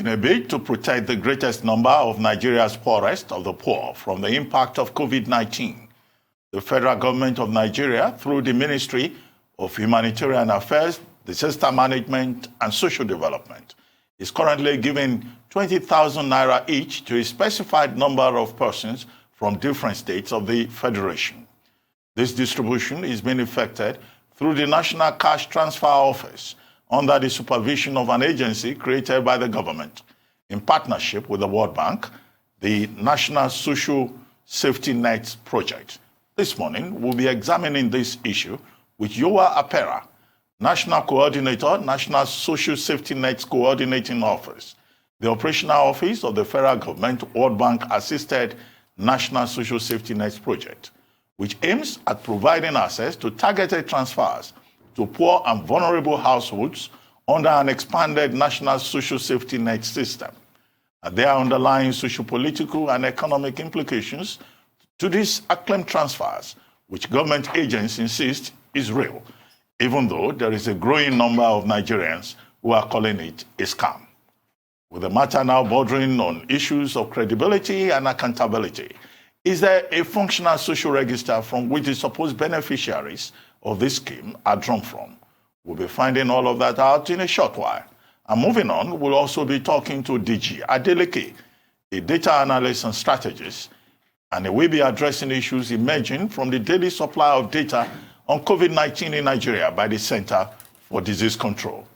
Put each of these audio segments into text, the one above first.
In a bid to protect the greatest number of Nigeria's poorest of the poor from the impact of COVID-19, the federal government of Nigeria, through the Ministry of Humanitarian Affairs, Disaster Management and Social Development, is currently giving 20,000 naira each to a specified number of persons from different states of the Federation. This distribution is being effected through the National Cash Transfer Office under the supervision of an agency created by the government in partnership with the World Bank, the National Social Safety Net Project. This morning, we'll be examining this issue with Yowa Apera, National Coordinator, National Social Safety Net Coordinating Office, the Operational Office of the Federal Government World Bank Assisted National Social Safety Net Project, which aims at providing access to targeted transfers to poor and vulnerable households under an expanded national social safety net system. And there are underlying socio-political and economic implications to these acclaimed transfers, which government agents insist is real, even though there is a growing number of Nigerians who are calling it a scam. With the matter now bordering on issues of credibility and accountability, is there a functional social register from which the supposed beneficiaries of this scheme are drawn from? We'll be finding all of that out in a short while. And moving on, we'll also be talking to DG Adeleke, a data analyst and strategist, and we'll be addressing issues emerging from the daily supply of data on COVID-19 in Nigeria by the Center for Disease Control.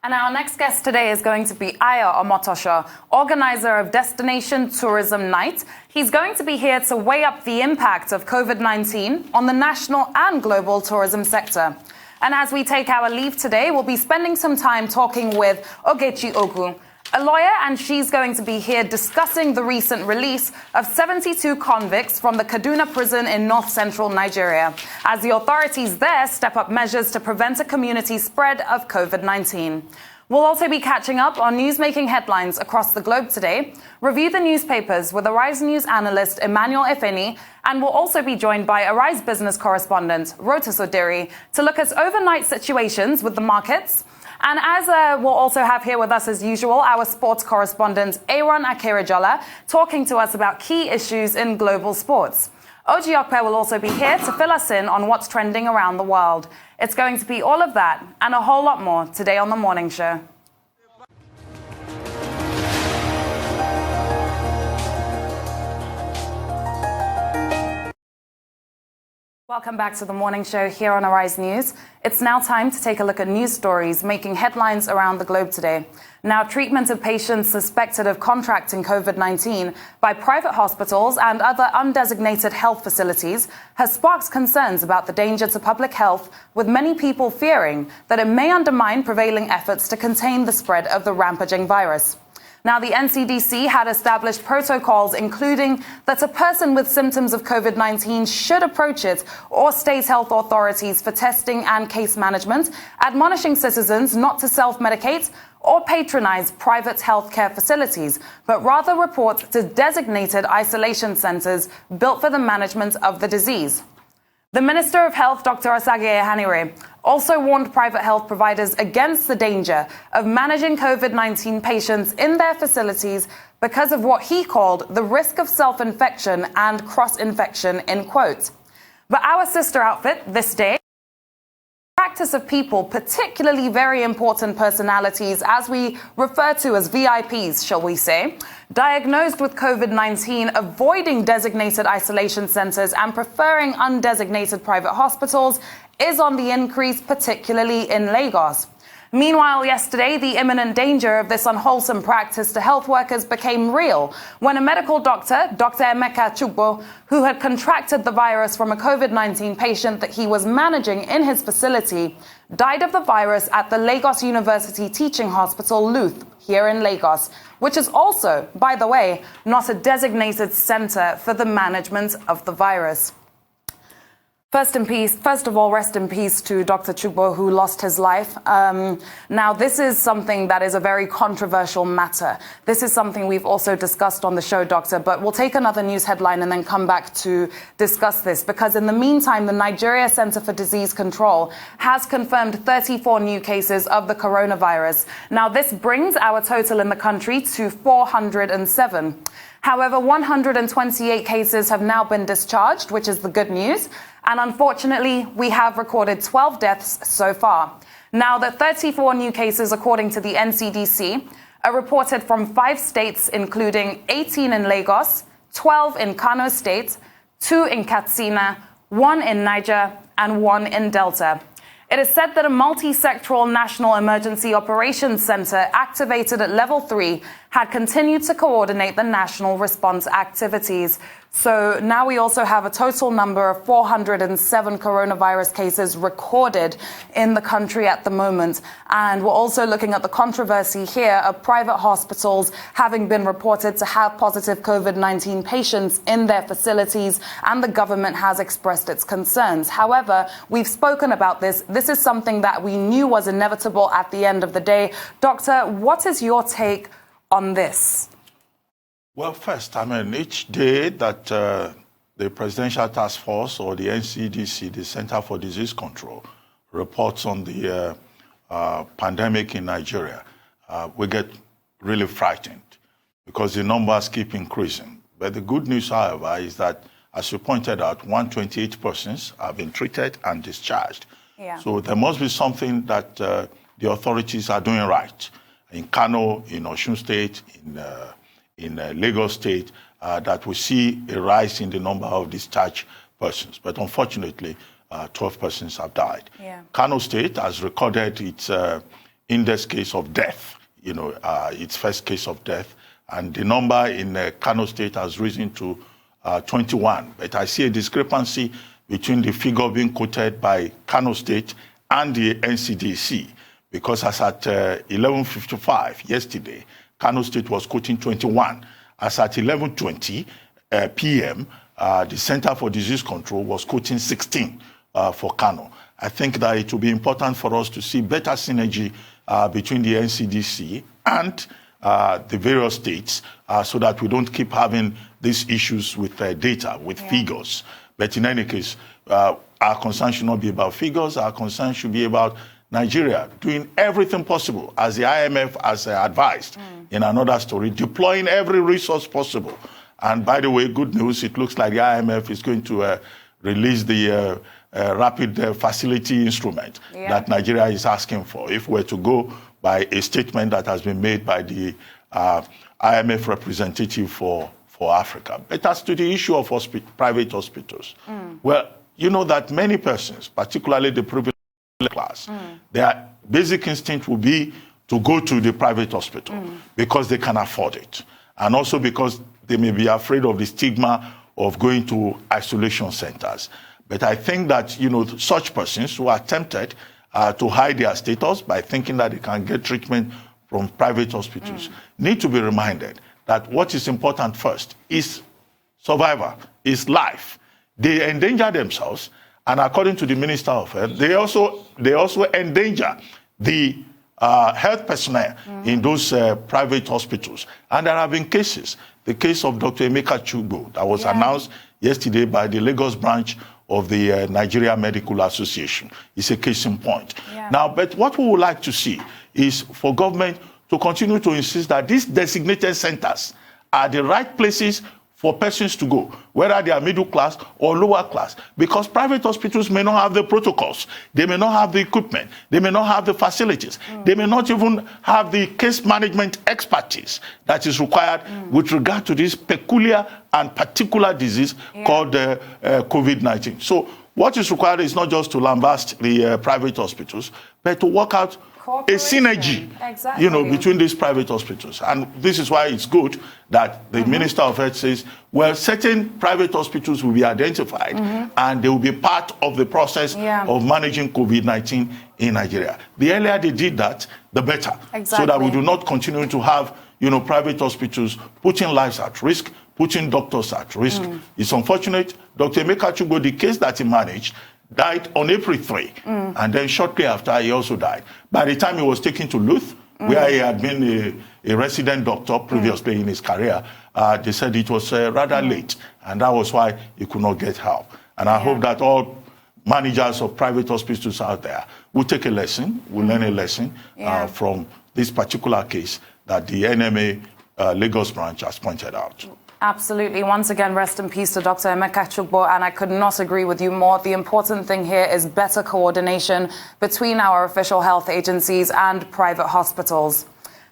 And our next guest today is going to be Ayo Omotosho, organizer of Destination Tourism Night. He's going to be here to weigh up the impact of COVID-19 on the national and global tourism sector. And as we take our leave today, we'll be spending some time talking with Ogechi Ogu, a lawyer, and she's going to be here discussing the recent release of 72 convicts from the Kaduna prison in north-central Nigeria, as the authorities there step up measures to prevent a community spread of COVID-19. We'll also be catching up on news-making headlines across the globe today, review the newspapers with Arise News analyst Emmanuel Efeni, and we'll also be joined by Arise business correspondent Rota Sodiri to look at overnight situations with the markets. And as we'll also have here with us, as usual, our sports correspondent, Aaron Akerejola, talking to us about key issues in global sports. Oji Okpe will also be here to fill us in on what's trending around the world. It's going to be all of that and a whole lot more today on The Morning Show. Welcome back to The Morning Show here on Arise News. It's now time to take a look at news stories making headlines around the globe today. Now, treatment of patients suspected of contracting COVID-19 by private hospitals and other undesignated health facilities has sparked concerns about the danger to public health, with many people fearing that it may undermine prevailing efforts to contain the spread of the rampaging virus. Now, the NCDC had established protocols, including that a person with symptoms of COVID-19 should approach it or state health authorities for testing and case management, admonishing citizens not to self-medicate or patronize private healthcare facilities, but rather report to designated isolation centers built for the management of the disease. The Minister of Health, Dr. Asage Ehanire, also warned private health providers against the danger of managing COVID-19 patients in their facilities because of what he called the risk of self-infection and cross-infection, in quotes. But our sister outfit this day, practice of people, particularly very important personalities, as we refer to as VIPs, shall we say, diagnosed with COVID-19, avoiding designated isolation centers and preferring undesignated private hospitals, is on the increase, particularly in Lagos. Meanwhile, yesterday, the imminent danger of this unwholesome practice to health workers became real when a medical doctor, Dr. Emeka Chukwu, who had contracted the virus from a COVID-19 patient that he was managing in his facility, died of the virus at the Lagos University Teaching Hospital, LUTH, here in Lagos, which is also, by the way, not a designated center for the management of the virus. First of all, rest in peace to Dr. Chugbo, who lost his life. Now, this is something that is a very controversial matter. This is something we've also discussed on the show, Doctor, but we'll take another news headline and then come back to discuss this. Because in the meantime, the Nigeria Center for Disease Control has confirmed 34 new cases of the coronavirus. Now, this brings our total in the country to 407. However, 128 cases have now been discharged, which is the good news. And unfortunately, we have recorded 12 deaths so far. Now, the 34 new cases, according to the NCDC, are reported from 5 states, including 18 in Lagos, 12 in Kano State, 2 in Katsina, 1 in Niger, and 1 in Delta. It is said that a multi-sectoral National Emergency Operations Center activated at Level 3 had continued to coordinate the national response activities. So now we also have a total number of 407 coronavirus cases recorded in the country at the moment. And we're also looking at the controversy here of private hospitals having been reported to have positive COVID-19 patients in their facilities, and the government has expressed its concerns. However, we've spoken about this. This is something that we knew was inevitable at the end of the day. Doctor, what is your take on this? Well, first, each day that the Presidential Task Force or the NCDC, the Center for Disease Control, reports on the pandemic in Nigeria, we get really frightened because the numbers keep increasing. But the good news, however, is that, as you pointed out, 128 persons have been treated and discharged. Yeah. So there must be something that the authorities are doing right. In Kano, in Osun State, in Lagos State, that we see a rise in the number of discharged persons. But unfortunately, 12 persons have died. Yeah. Kano State has recorded its index case of death, its first case of death. And the number in Kano State has risen to 21. But I see a discrepancy between the figure being quoted by Kano State and the NCDC. Because as at 11:55 yesterday, Kano State was quoting 21. As at 11:20 p.m., the Center for Disease Control was quoting 16 for Kano. I think that it will be important for us to see better synergy between the NCDC and the various states so that we don't keep having these issues with data, with figures. But in any case, our concern should not be about figures. Our concern should be about Nigeria doing everything possible, as the IMF has advised in another story, deploying every resource possible. And by the way, good news, it looks like the IMF is going to release the rapid facility instrument that Nigeria is asking for, if we're to go by a statement that has been made by the IMF representative for Africa. But as to the issue of private hospitals, well, you know that many persons, particularly the privileged class, their basic instinct will be to go to the private hospital because they can afford it, and also because they may be afraid of the stigma of going to isolation centers. But I think that such persons who are tempted to hide their status by thinking that they can get treatment from private hospitals need to be reminded that what is important first is survival, is life. They endanger themselves. And according to the Minister of Health, they also endanger the health personnel in those private hospitals. And there have been cases. The case of Dr. Emeka Chugbo that was announced yesterday by the Lagos branch of the Nigeria Medical Association is a case in point. Now, but what we would like to see is for government to continue to insist that these designated centers are the right places for persons to go, whether they are middle class or lower class, because private hospitals may not have the protocols, they may not have the equipment, they may not have the facilities, they may not even have the case management expertise that is required with regard to this peculiar and particular disease called COVID-19. So what is required is not just to lambast the private hospitals, but to work out a synergy, between these private hospitals. And this is why it's good that the Minister of Health says, well, certain private hospitals will be identified and they will be part of the process of managing COVID-19 in Nigeria. The earlier they did that, the better. So that we do not continue to have, private hospitals putting lives at risk, putting doctors at risk. It's unfortunate. Dr. Emeka Chugbo, the case that he managed, died on April 3. And then shortly after, he also died. By the time he was taken to Louth, where he had been a resident doctor previously in his career, they said it was rather late. And that was why he could not get help. And I hope that all managers of private hospitals out there will take a lesson, will learn a lesson from this particular case that the NMA Lagos branch has pointed out. Absolutely. Once again, rest in peace to Dr. Emeka Chugbo, and I could not agree with you more. The important thing here is better coordination between our official health agencies and private hospitals.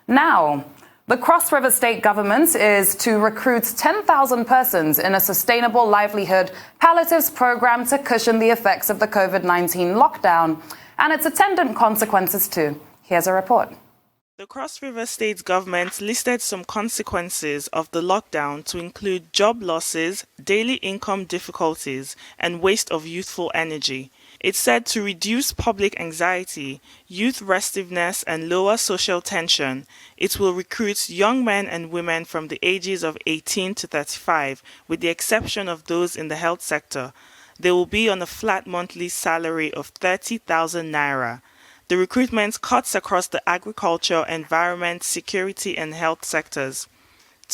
Now, the Cross River State government is to recruit 10,000 persons in a sustainable livelihood palliatives program to cushion the effects of the COVID-19 lockdown and its attendant consequences too. Here's a report. The Cross River State government listed some consequences of the lockdown to include job losses, daily income difficulties, and waste of youthful energy. It said to reduce public anxiety, youth restiveness, and lower social tension, it will recruit young men and women from the ages of 18 to 35, with the exception of those in the health sector. They will be on a flat monthly salary of 30,000 naira. The recruitment cuts across the agriculture, environment, security, and health sectors.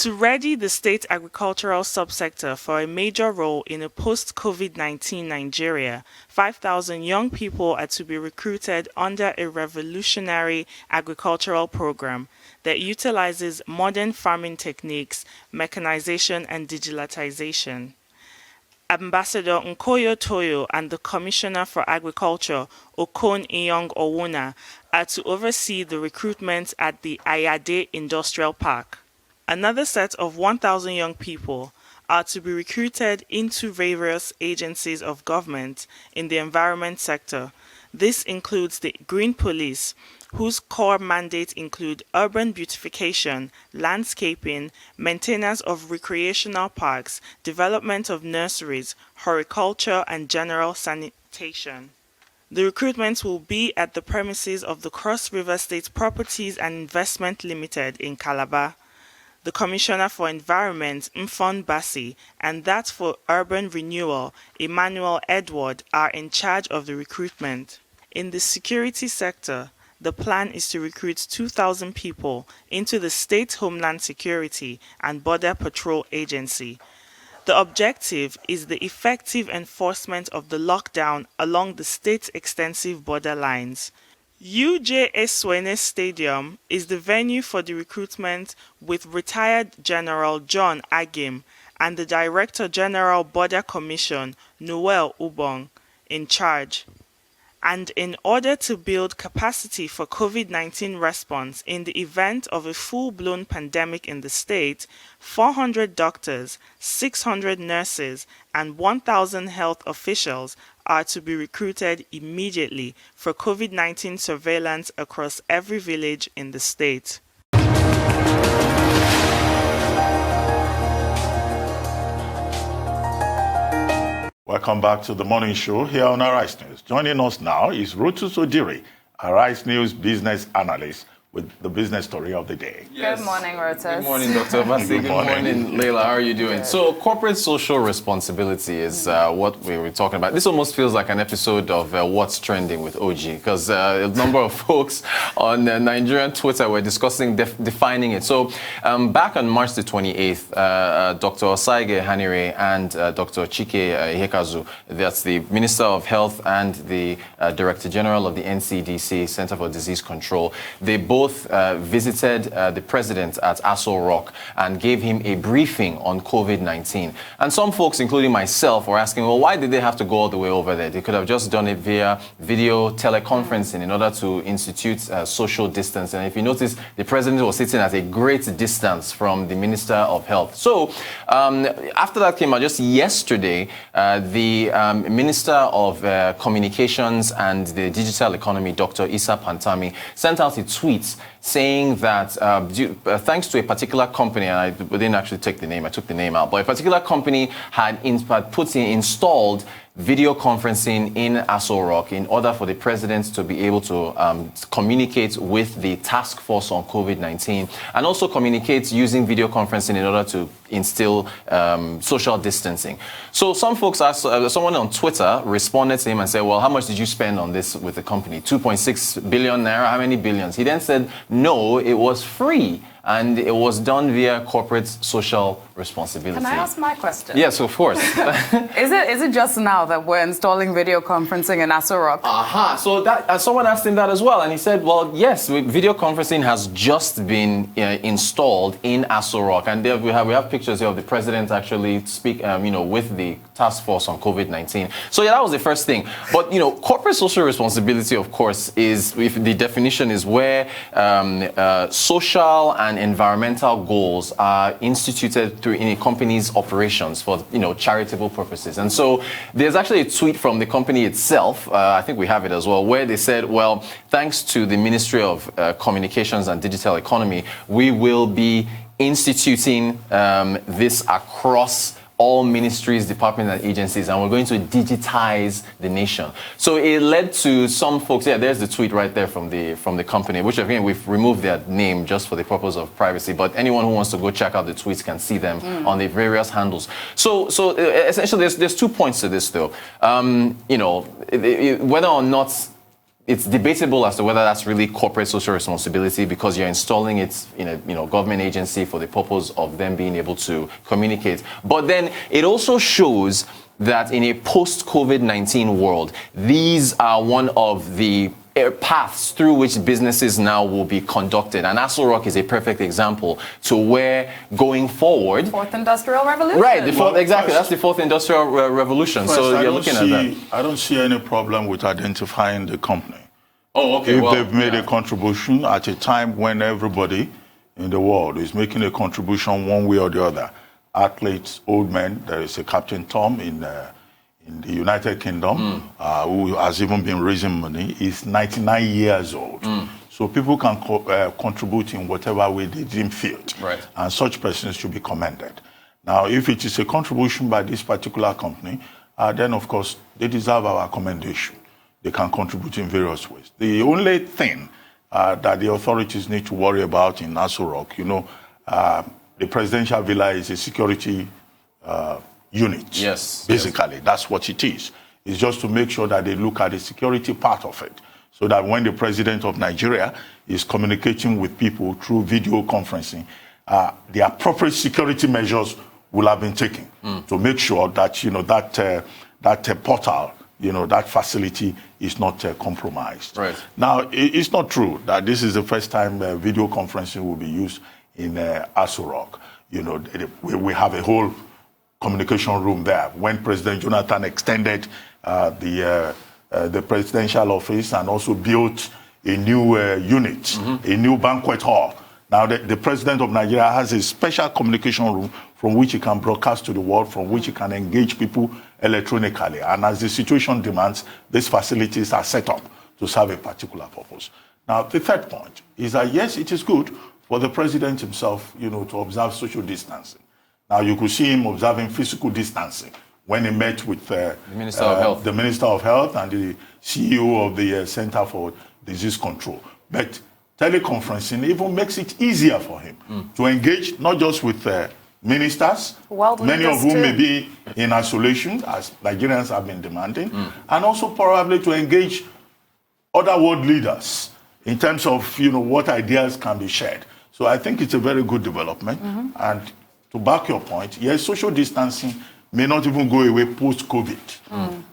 To ready the state agricultural subsector for a major role in a post-COVID-19 Nigeria, 5,000 young people are to be recruited under a revolutionary agricultural program that utilizes modern farming techniques, mechanization, and digitalization. Ambassador Nkoyo Toyo and the Commissioner for Agriculture, Okon Iyong Owuna, are to oversee the recruitment at the Ayade Industrial Park. Another set of 1,000 young people are to be recruited into various agencies of government in the environment sector. This includes the Green Police, whose core mandates include urban beautification, landscaping, maintenance of recreational parks, development of nurseries, horticulture, and general sanitation. The recruitment will be at the premises of the Cross River State Properties and Investment Limited in Calabar. The Commissioner for Environment, Mfon Bassi, and that for Urban Renewal, Emmanuel Edward, are in charge of the recruitment. In the security sector, the plan is to recruit 2,000 people into the State Homeland Security and Border Patrol Agency. The objective is the effective enforcement of the lockdown along the state's extensive border lines. UJ Eswene Stadium is the venue for the recruitment, with retired General John Agim and the Director General Border Commission, Noel Ubong, in charge. And in order to build capacity for COVID-19 response in the event of a full-blown pandemic in the state, 400 doctors, 600 nurses, and 1,000 health officials are to be recruited immediately for COVID-19 surveillance across every village in the state. Welcome back to the morning show here on Arise News. Joining us now is Rotus Odiri, Arise News business analyst, with the business story of the day. Yes. Good morning, Rotus. Good morning, Dr. Bassi. Good morning, Leila. How are you doing? Good. So, corporate social responsibility is what we were talking about. This almost feels like an episode of What's Trending with OG, because a number of folks on Nigerian Twitter were discussing defining it. So, back on March the 28th, Dr. Osaige Hanire and Dr. Chike Ihekazu, that's the Minister of Health and the Director General of the NCDC, Center for Disease Control, they both visited the president at Aso Rock and gave him a briefing on COVID-19. And some folks, including myself, were asking, well, why did they have to go all the way over there? They could have just done it via video teleconferencing in order to institute social distance. And if you notice, the president was sitting at a great distance from the Minister of Health. So after that came out, just yesterday, the Minister of Communications and the Digital Economy, Dr. Issa Pantami, sent out a tweet saying that thanks to a particular company, and I didn't actually take the name, I took the name out, but a particular company had installed video conferencing in Aso Rock in order for the president to be able to communicate with the task force on COVID-19 and also communicate using video conferencing in order to instill social distancing. So some folks asked, someone on Twitter responded to him and said, well, how much did you spend on this with the company? 2.6 billion naira, how many billions? He then said, no, it was free. And it was done via corporate social responsibility. Can I ask my question? Yes, of course. Is it just now that we're installing video conferencing in Aso Rock? So that someone asked him that as well, and he said, well, yes, video conferencing has just been installed in Aso Rock, and there we have pictures here of the president actually speak, with the task force on COVID-19. So yeah, that was the first thing. But corporate social responsibility, of course, is, if the definition is where social and environmental goals are instituted through in a company's operations for charitable purposes. And so there's actually a tweet from the company itself, I think we have it as well, where they said, well, thanks to the Ministry of Communications and Digital Economy, we will be instituting this across all ministries, departments, and agencies, and we're going to digitize the nation. So it led to some folks. Yeah, there's the tweet right there from the company, which again we've removed their name just for the purpose of privacy. But anyone who wants to go check out the tweets can see them on the various handles. So essentially, there's 2 points to this, though. Whether or not it's debatable as to whether that's really corporate social responsibility, because you're installing it in a government agency for the purpose of them being able to communicate. But then it also shows that in a post-COVID-19 world, these are one of the paths through which businesses now will be conducted. And Aso Rock is a perfect example to where going forward... Fourth Industrial Revolution. Right, exactly. That's the fourth industrial revolution. First, so you're looking at that. I don't see any problem with identifying the company. Oh, okay. If they've made a contribution at a time when everybody in the world is making a contribution one way or the other. Athletes, old men, there is a Captain Tom in the United Kingdom who has even been raising money. He's 99 years old. So people can contribute in whatever way they deem fit. Right. And such persons should be commended. Now, if it is a contribution by this particular company, then of course they deserve our commendation. They can contribute in various ways. The only thing that the authorities need to worry about in Aso Rock, the presidential villa is a security unit. Yes. Basically, that's what it is. It's just to make sure that they look at the security part of it, so that when the president of Nigeria is communicating with people through video conferencing, the appropriate security measures will have been taken to make sure that that portal, that facility is not compromised. Right. Now, it's not true that this is the first time video conferencing will be used in Aso Rock. We have a whole communication room there. When President Jonathan extended the presidential office and also built a new unit, a new banquet hall. Now, the president of Nigeria has a special communication room from which he can broadcast to the world, from which he can engage people electronically. And as the situation demands, these facilities are set up to serve a particular purpose. Now, the third point is that, yes, it is good for the president himself, to observe social distancing. Now, you could see him observing physical distancing when he met with the Minister of Health and the CEO of the Center for Disease Control. But teleconferencing even makes it easier for him to engage not just with ministers, many of whom may be in isolation, as Nigerians have been demanding, and also probably to engage other world leaders in terms of what ideas can be shared. So I think it's a very good development. And to back your point, yes, social distancing may not even go away post-COVID.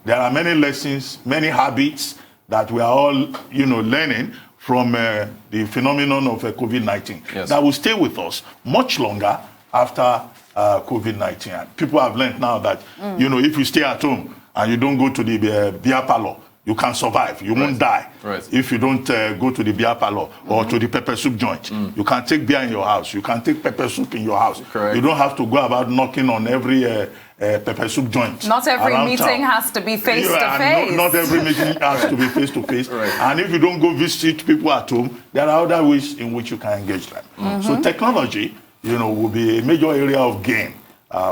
There are many lessons, many habits that we are all learning from the phenomenon of COVID-19 that will stay with us much longer after COVID-19. People have learned now that, if you stay at home and you don't go to the beer parlor, you can survive. You won't die if you don't go to the beer parlor or to the pepper soup joint. You can take beer in your house. You can take pepper soup in your house. Correct. You don't have to go about knocking on every pepper soup joint. Not every meeting has to be face-to-face. Not every meeting has to be face-to-face. And if you don't go visit people at home, there are other ways in which you can engage them. So technology, will be a major area of gain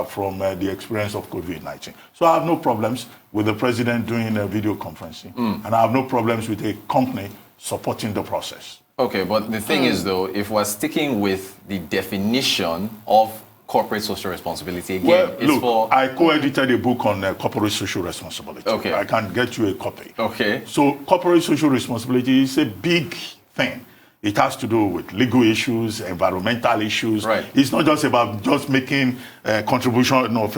from the experience of COVID-19. So I have no problems with the president doing a video conferencing. And I have no problems with a company supporting the process. Okay, but the thing is, though, if we're sticking with the definition of corporate social responsibility, again, Well, it's look, for... I co-edited a book on corporate social responsibility. Okay. I can get you a copy. Okay. So corporate social responsibility is a big thing. It has to do with legal issues, environmental issues. Right. It's not just about just making a contribution of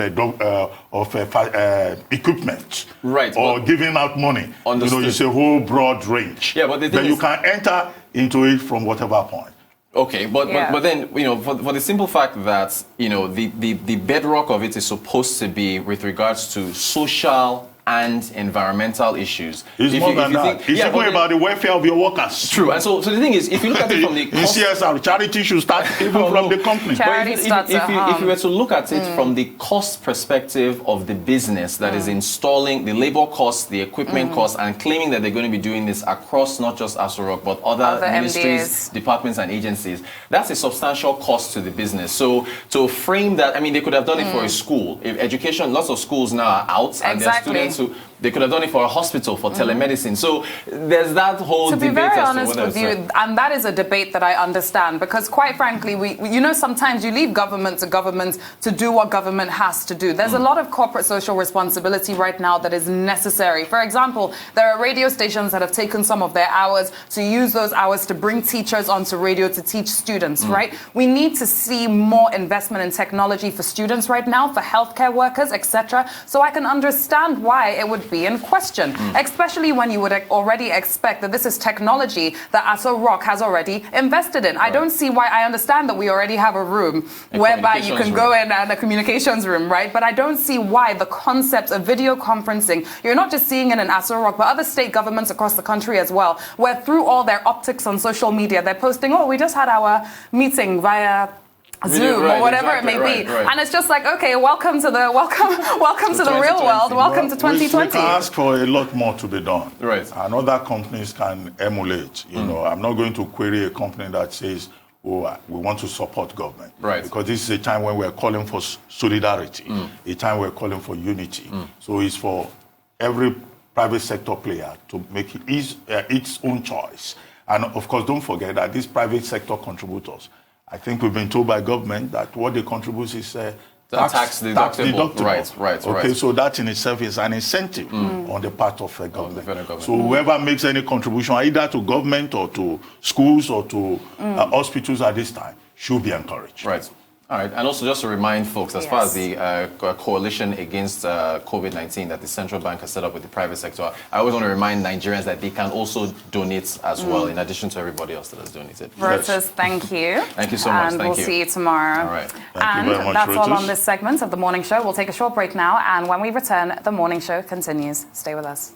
equipment, Right, or but- giving out money. Understood. It's a whole broad range. Yeah, but the thing you is- can enter into it from whatever point. Okay, but then, for the simple fact that, the bedrock of it is supposed to be with regards to social and environmental issues. It's more than that. It's even about the welfare of your workers. True, and so the thing is, if you look at it from the in CSR, charity should start even from the company. Charity But if you were to look at it from the cost perspective of the business that is installing the labor costs, the equipment costs, and claiming that they're going to be doing this across not just Aso Rock, but other ministries, MDAs. departments, and agencies, that's a substantial cost to the business. So to frame that, I mean, they could have done it for a school. If education, lots of schools now are out, and their students who they could have done it for a hospital, for telemedicine. So there's that whole to be debate very as to honest whether with you, and that is a debate that I understand, because quite frankly, we sometimes you leave government to do what government has to do. There's a lot of corporate social responsibility right now that is necessary. For example, there are radio stations that have taken some of their hours to use those hours to bring teachers onto radio to teach students, right? We need to see more investment in technology for students right now, for healthcare workers, etc. So I can understand why it would be in question, especially when you would already expect that this is technology that Aso Rock has already invested in. I don't see why. I understand that we already have a room whereby you can go in, and a communications room, right? But I don't see why the concept of video conferencing, you're not just seeing it in Aso Rock, but other state governments across the country as well, where through all their optics on social media, they're posting, oh, we just had our meeting via Zoom or whatever it may be, and it's just like, okay, welcome to the real world, welcome to 2020. We can ask for a lot more to be done, right? And other companies can emulate. I'm not going to query a company that says, "Oh, we want to support government," right? Because this is a time when we're calling for solidarity, a time we're calling for unity. So it's for every private sector player to make its own choice, and of course, don't forget that these private sector contributors, I think we've been told by government that what they contribute is tax deductible. Right. Okay, so that in itself is an incentive on the part of government. So whoever makes any contribution, either to government or to schools or to hospitals at this time, should be encouraged. Right. All right, and also just to remind folks, as far as the coalition against COVID-19 that the central bank has set up with the private sector, I always want to remind Nigerians that they can also donate as well, in addition to everybody else that has donated. Rotas, thank you. Thank you so much. And we'll see you tomorrow. All right. Thank you very much, that's Rotas. all on this segment of The Morning Show. We'll take a short break now, and when we return, The Morning Show continues. Stay with us.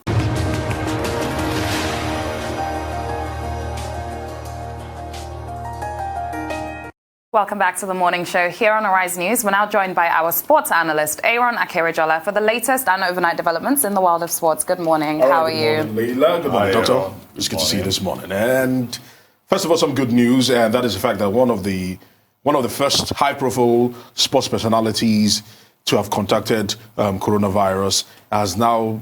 Welcome back to The Morning Show here on Arise News. We're now joined by our sports analyst, Aaron Akerajola, for the latest and overnight developments in the world of sports. Good morning. How are you? Good morning, Leila. Good morning, Doctor. It's good to see you this morning. And first of all, some good news, and that is the fact that one of the first high-profile sports personalities to have contacted coronavirus has now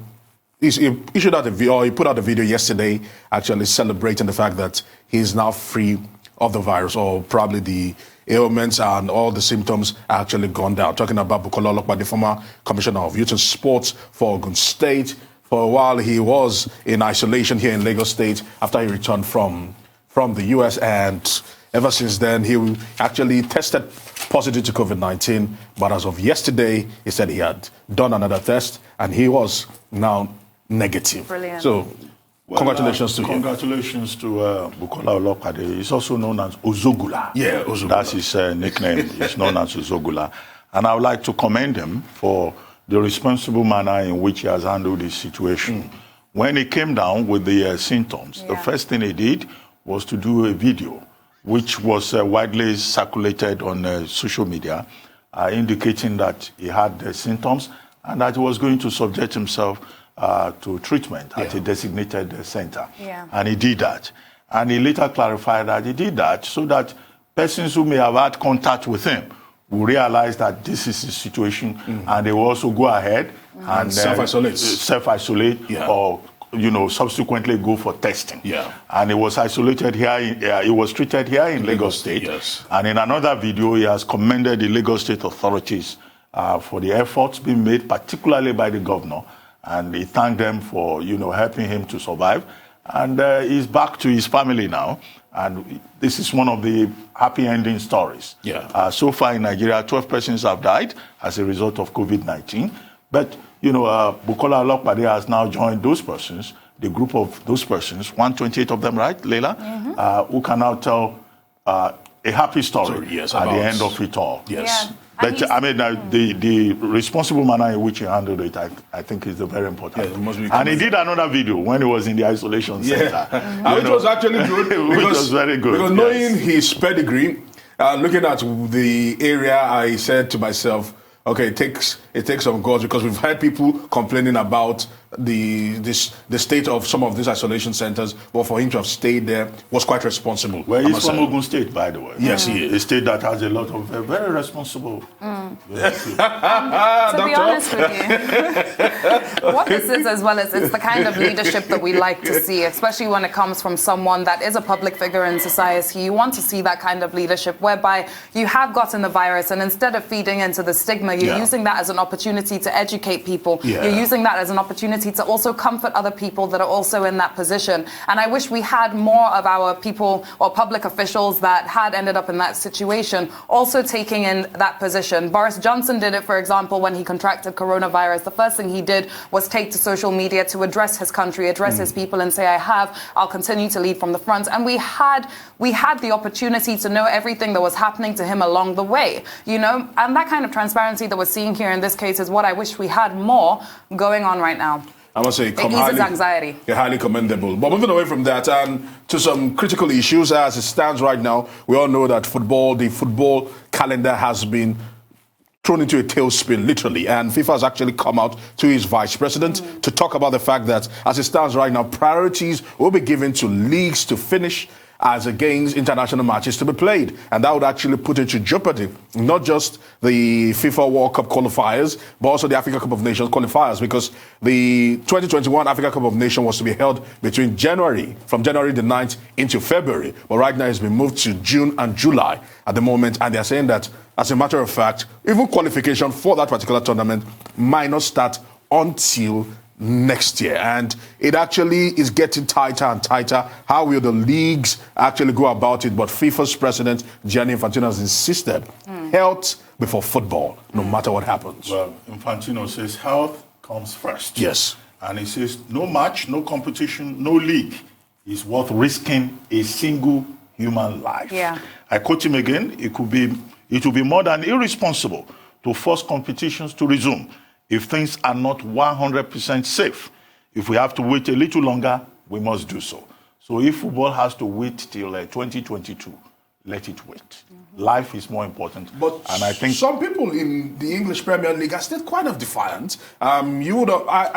he put out a video yesterday, actually celebrating the fact that he's now free of the virus, or probably the ailments and all the symptoms are actually gone down. Talking about Bukola Olokpa, the former Commissioner of Youth and Sports for Ogun State. For a while, he was in isolation here in Lagos State after he returned from the U.S. And ever since then, he actually tested positive to COVID-19. But as of yesterday, he said he had done another test and he was now negative. Brilliant. So, congratulations to him. Congratulations to Bukola Olokpa. He's also known as Ozogula. Yeah, Ozogula. That's his nickname. He's known as Ozogula. And I would like to commend him for the responsible manner in which he has handled this situation. When he came down with the symptoms, the first thing he did was to do a video, which was widely circulated on social media, indicating that he had the symptoms and that he was going to subject himself to treatment at a designated center. And he did that. And he later clarified that he did that so that persons who may have had contact with him will realize that this is the situation, and they will also go ahead and self-isolate Yeah. or subsequently go for testing. Yeah. And he was isolated here. He was treated here in Lagos State. Yes. And in another video, he has commended the Lagos State authorities for the efforts being made, particularly by the governor. And he thanked them for, helping him to survive. And he's back to his family now. And this is one of the happy ending stories. Yeah. So far in Nigeria, 12 persons have died as a result of COVID-19. But, Bukola Olopade has now joined those persons, the group of those persons, 128 of them, right, Leila? Who can now tell a happy story Yes, at the about- end of it all. Yes. Yeah. But the responsible manner in which he handled it, I think is very important. Yeah, it must be and he did another video when he was in the isolation center. Which was actually good. Which was very good. Because yes. knowing his pedigree, looking at the area, I said to myself, okay, it takes some guts, because we've had people complaining about the state of some of these isolation centers, but for him to have stayed there was quite responsible. Well, he's from Ogun State, by the way. Yes, he is. A state that has a lot of very responsible. To be honest with you, what this is as well is it's the kind of leadership that we like to see, especially when it comes from someone that is a public figure in society. You want to see that kind of leadership whereby you have gotten the virus, and instead of feeding into the stigma, you're using that as an opportunity to educate people. Yeah. You're using that as an opportunity to also comfort other people that are also in that position. And I wish we had more of our people or public officials that had ended up in that situation also taking in that position. Boris Johnson did it, for example, when he contracted coronavirus. The first thing he did was take to social media to address his country, address his people, and say, I'll continue to lead from the front. And we had the opportunity to know everything that was happening to him along the way, and that kind of transparency that we're seeing here in this case is what I wish we had more going on right now. I must say, It eases anxiety. Highly commendable. But moving away from that and to some critical issues as it stands right now, we all know that the football calendar has been thrown into a tailspin, literally. And FIFA has actually come out to his vice president to talk about the fact that, as it stands right now, priorities will be given to leagues to finish as against international matches to be played. And that would actually put into jeopardy not just the FIFA World Cup qualifiers, but also the Africa Cup of Nations qualifiers, because the 2021 Africa Cup of Nations was to be held from January the 9th into February. But right now it's been moved to June and July at the moment. And they're saying that, as a matter of fact, even qualification for that particular tournament might not start until next year. And it actually is getting tighter and tighter. How will the leagues actually go about it? But FIFA's president, Gianni Infantino, has insisted health before football, no matter what happens. Well, Infantino says health comes first. Yes. And he says no match, no competition, no league is worth risking a single human life. Yeah. I quote him again, it will be more than irresponsible to force competitions to resume if things are not 100% safe. If we have to wait a little longer, we must do so. So if football has to wait till 2022, let it wait. Life is more important. But and I think some people in the English Premier League are still quite defiant. I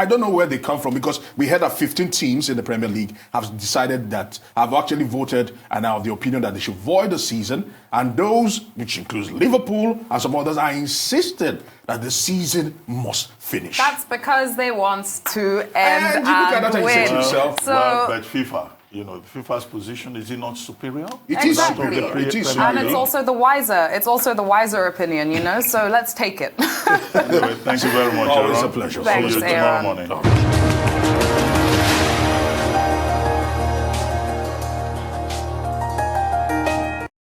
don't know where they come from, because we heard that 15 teams in the Premier League have decided that, have actually voted and are of the opinion that they should void the season. And those, which includes Liverpool and some others, are insisted that the season must finish. That's because they want to end And you look at that and you say to win. yourself, but FIFA, FIFA's position, is it not superior? It is. Exactly. It is. And it's also the wiser opinion, so let's take it. Anyway, thank you very much, Always Aaron. a pleasure. See you Thanks, tomorrow Aaron. morning.